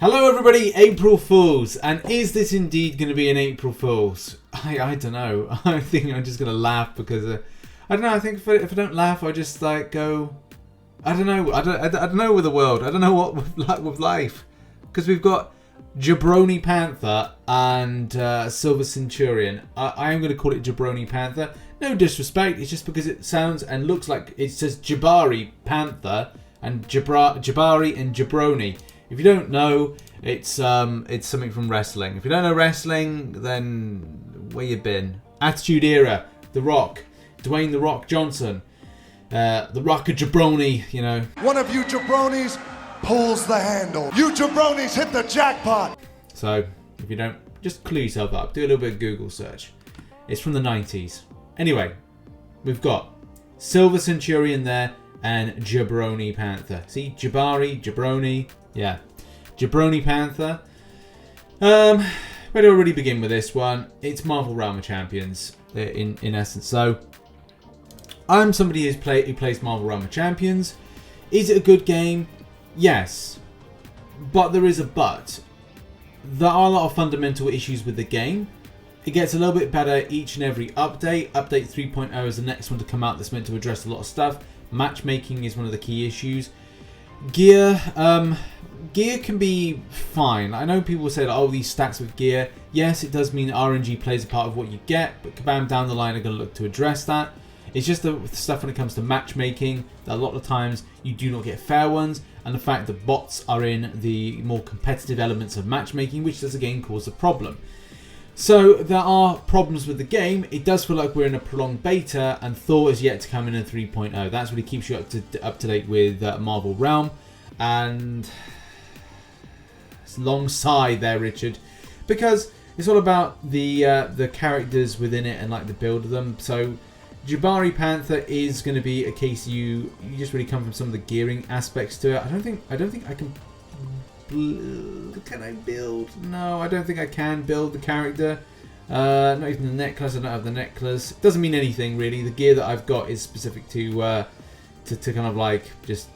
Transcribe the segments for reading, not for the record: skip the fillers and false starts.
Hello everybody, April Fools, and is this indeed going to be an April Fools? I don't know. I think I'm just going to laugh because I don't know. I think if I don't laugh, I just like go. I don't know. I don't know with the world. I don't know what with life, because we've got Jabroni Panther and Silver Centurion. I am going to call it Jabroni Panther. No disrespect. It's just because it sounds and looks like it says Jabari Panther and Jabari and Jabroni. If you don't know, it's something from wrestling. If you don't know wrestling, then where you been? Attitude Era, The Rock, Dwayne The Rock Johnson, The Rock of Jabroni, you know. One of you jabronis pulls the handle. You jabronis hit the jackpot. So, if you don't, just clue yourself up. Do a little bit of Google search. It's from the 90s. Anyway, we've got Silver Centurion there and Jabroni Panther. See, Jabari, Jabroni. Yeah, Jabroni Panther. Where do I really begin with this one? It's Marvel Realm of Champions, in essence. So, I'm somebody who plays Marvel Realm of Champions. Is it a good game? Yes, but there is a but. There are a lot of fundamental issues with the game. It gets a little bit better each and every update. Update 3.0 is the next one to come out that's meant to address a lot of stuff. Matchmaking is one of the key issues. Gear can be fine. I know people say that, oh, these stats with gear. Yes, it does mean RNG plays a part of what you get, but Kabam down the line are going to look to address that. It's just the stuff when it comes to matchmaking that a lot of times you do not get fair ones, and the fact that bots are in the more competitive elements of matchmaking, which does again cause a problem. So there are problems with the game. It does feel like we're in a prolonged beta, and Thor is yet to come in 3.0. That's really keeps you up to date with Marvel Realm. And it's a long sigh there, Richard, because it's all about the characters within it and like the build of them. So Jabari Panther is going to be a case you just really come from some of the gearing aspects to it. I don't think I can. Can I build? No, I don't think I can build the character. Not even the necklace. I don't have the necklace. It doesn't mean anything really. The gear that I've got is specific to kind of like just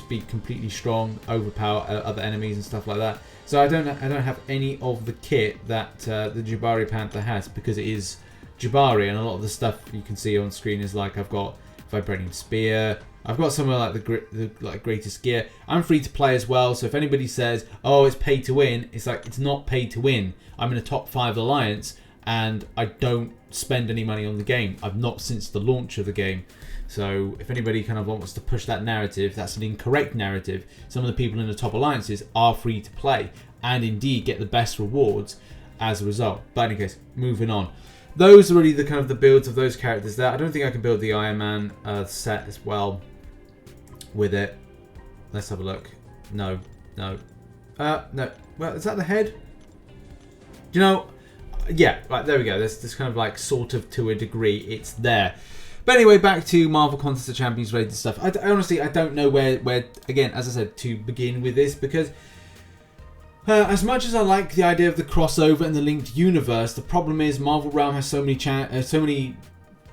be completely strong, overpower other enemies and stuff like that. So I don't have any of the kit that the Jabari Panther has, because it is Jabari, and a lot of the stuff you can see on screen is like I've got Vibranium Spear. I've got some of like the greatest gear. I'm free to play as well, so if anybody says, "Oh, it's pay to win," it's like it's not pay to win. I'm in a top 5 alliance, and I don't spend any money on the game. I've not since the launch of the game. So if anybody kind of wants to push that narrative, that's an incorrect narrative. Some of the people in the top alliances are free to play and indeed get the best rewards as a result. But in any case, moving on. Those are really the kind of the builds of those characters there. I don't think I can build the Iron Man set as well with it. Let's have a look. No. No. Well, is that the head? Do you know? Yeah, right, there we go. There's kind of like sort of to a degree it's there. But anyway, back to Marvel Contest of Champions related stuff. I honestly, I don't know where, again, as I said, to begin with this, because as much as I like the idea of the crossover and the linked universe, the problem is Marvel Realm has so many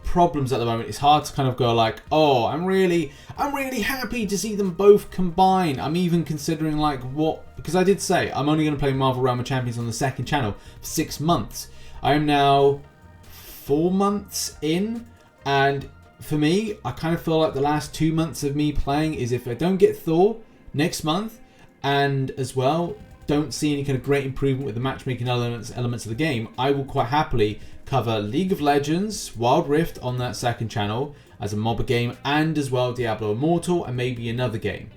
problems at the moment. It's hard to kind of go like, oh, I'm really happy to see them both combine. I'm even considering like what, because I did say I'm only going to play Marvel Realm of Champions on the second channel for 6 months. I am now 4 months in, and for me, I kind of feel like the last 2 months of me playing is if I don't get Thor next month, and as well don't see any kind of great improvement with the matchmaking elements of the game, I will quite happily cover League of Legends, Wild Rift on that second channel as a MOBA game, and as well Diablo Immortal and maybe another game.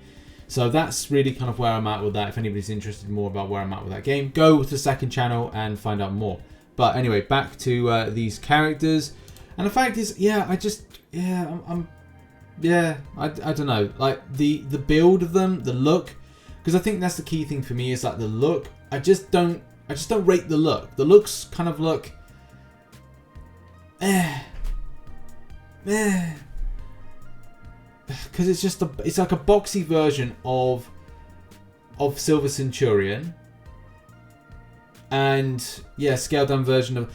So that's really kind of where I'm at with that. If anybody's interested more about where I'm at with that game, go to the second channel and find out more. But anyway, back to these characters. And the fact is, yeah, I don't know. Like the build of them, the look, because I think that's the key thing for me is like the look. I just don't rate the look. The looks kind of look because it's like a boxy version of Silver Centurion, and yeah, scaled down version of,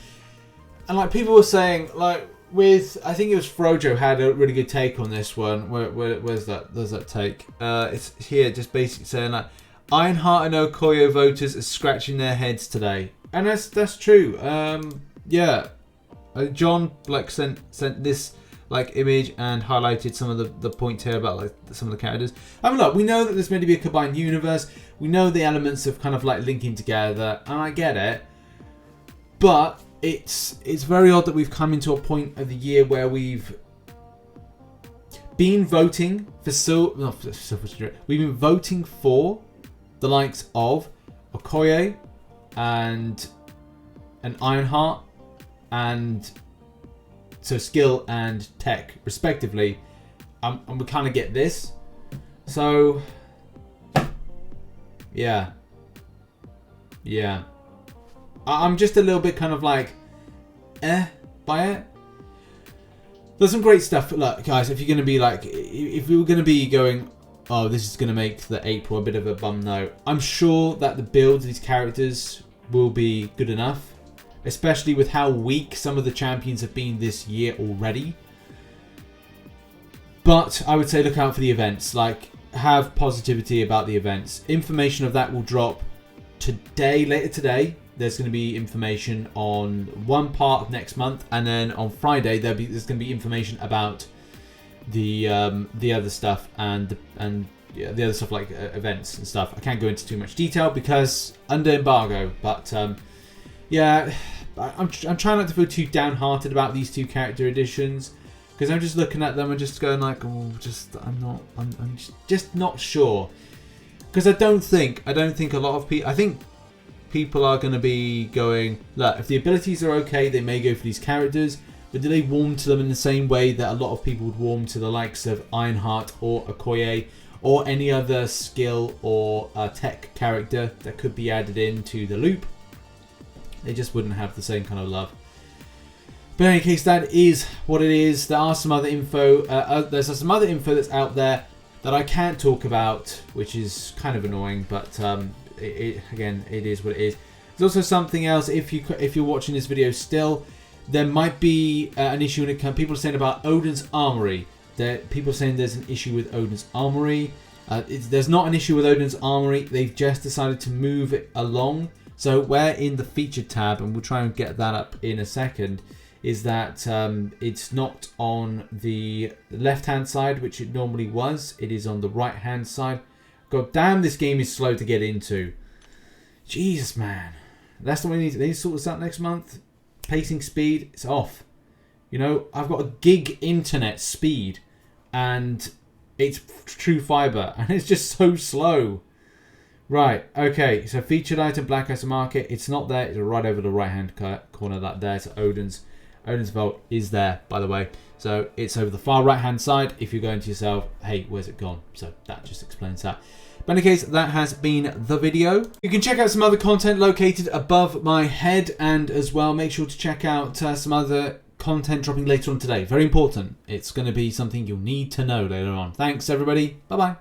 and like people were saying like with, I think it was Frojo had a really good take on this one. Where's that? There's that take. It's here, just basically saying like, Ironheart and Okoye voters are scratching their heads today, and that's true. Yeah, John like sent this like image and highlighted some of the points here about like some of the characters. I mean, look, we know that there's meant to be a combined universe. We know the elements of kind of like linking together, and I get it, but it's very odd that we've come into a point of the year where we've been voting for we've been voting for the likes of Okoye and Ironheart and so skill and tech respectively, and we kind of get this. So yeah, I'm just a little bit kind of like by it. There's some great stuff. Look, guys, if you're going to be like, if we were going to be going, oh, this is going to make the April a bit of a bum note, I'm sure that the builds of these characters will be good enough, especially with how weak some of the champions have been this year already. But I would say look out for the events. Like, have positivity about the events. Information of that will drop today, later today. There's going to be information on one part of next month, and then on Friday there's going to be information about the other stuff and the other stuff like events and stuff. I can't go into too much detail because under embargo, but yeah, I'm trying not to feel too downhearted about these two character additions, because I'm just looking at them and just going like, oh, I'm just not sure, because I don't think a lot of people. I think people are going to be going, look, if the abilities are okay, they may go for these characters, but do they warm to them in the same way that a lot of people would warm to the likes of Ironheart or Okoye or any other skill or tech character that could be added into the loop? They just wouldn't have the same kind of love. But in any case, that is what it is. There are some other info. There's some other info that's out there that I can't talk about, which is kind of annoying, but again, it is what it is. There's also something else. If you're watching this video still, there might be an issue when it comes. People are saying about Odin's Armory. People are saying there's an issue with Odin's Armory. There's not an issue with Odin's Armory. They've just decided to move it along. So where in the featured tab, and we'll try and get that up in a second, is that it's not on the left-hand side, which it normally was. It is on the right-hand side. God damn, this game is slow to get into. Jesus, man. That's the way they need to sort this out next month. Pacing speed, it's off. You know, I've got a gig internet speed, and it's true fiber, and it's just so slow. Right, okay, so featured item, Black Ice Market, it's not there. It's right over the right-hand corner of that there. So Odin's Vault is there, by the way. So it's over the far right-hand side. If you're going to yourself, hey, where's it gone? So that just explains that. But in any case, that has been the video. You can check out some other content located above my head, and as well, make sure to check out some other content dropping later on today. Very important. It's going to be something you'll need to know later on. Thanks, everybody. Bye-bye.